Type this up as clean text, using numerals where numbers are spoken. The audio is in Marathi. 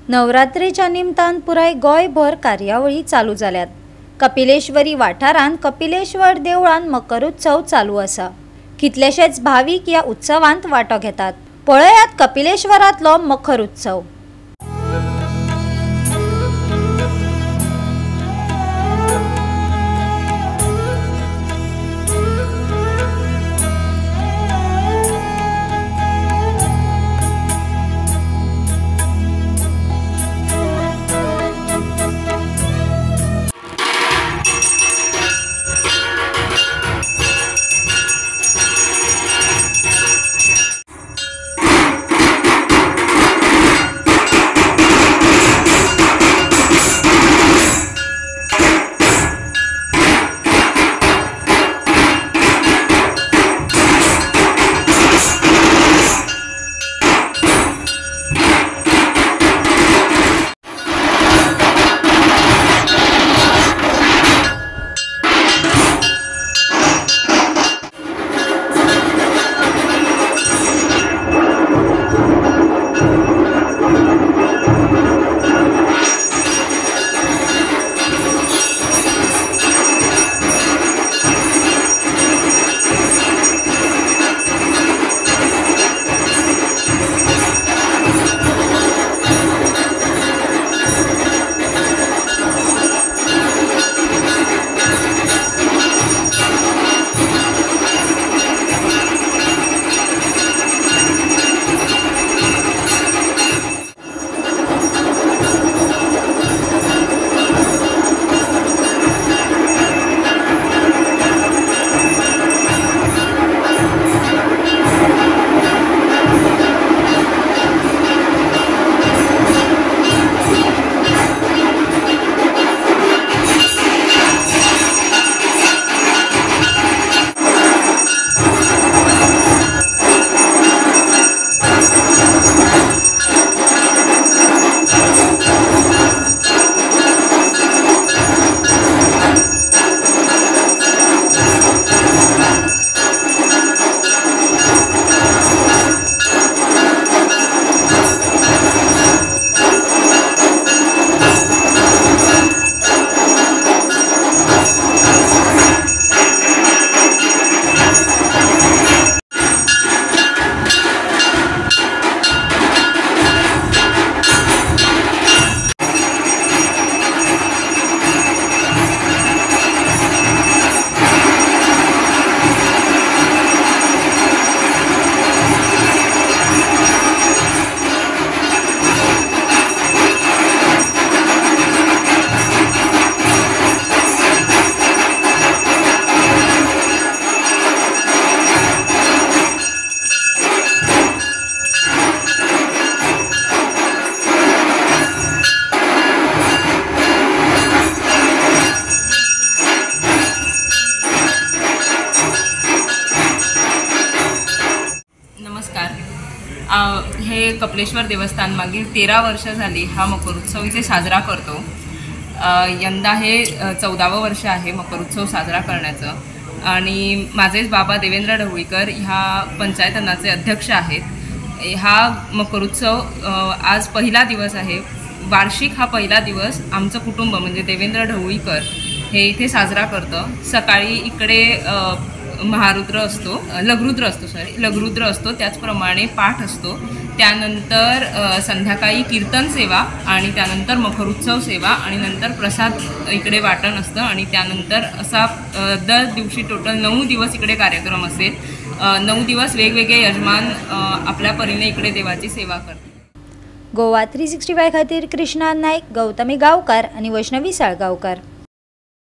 नवरात्रेच्या निमतान पुराय गोयभर कार्यावळी चालू जाल्यात। कपिलेश्वरी वाठारांत कपिलेश्वर देवळान मकरोत्सव चालू आसा। कितलेशेच भाविक या उत्सवांत वांटो घेतात। पळयात कपिलेश्वरांतलो मखर उत्सव। हे कपिलेश्वर देवस्थान मागील 13 वर्ष झाली हा मकरोत्सव इथे साजरा करतो। यंदा हे 14वं वर्ष आहे मकरोत्सव साजरा करण्याचं आणि माझेच बाबा देवेंद्र ढवळीकर ह्या पंचायतनाचे अध्यक्ष आहेत। हा मकरोत्सव आज पहिला दिवस आहे। वार्षिक हा पहिला दिवस आमचं कुटुंब म्हणजे देवेंद्र ढवळीकर हे इथे साजरा करतं। सकाळी इकडे महारुद्र असतो, लघरुद्र असतो, त्याचप्रमाणे पाठ असतो। त्यानंतर संध्याकाळी कीर्तन सेवा आणि त्यानंतर मकरोत्सव सेवा आणि नंतर प्रसाद इकडे वाटण असतं आणि त्यानंतर असा दर दिवशी टोटल 9 दिवस इकडे कार्यक्रम असेल। 9 दिवस वेगवेगळे यजमान आपल्या परीने इकडे देवाची सेवा करतात। गोवा 365 खातीर कृष्णा नाईक, गौतमी गावकार आणि वैष्णवी साळगावकर।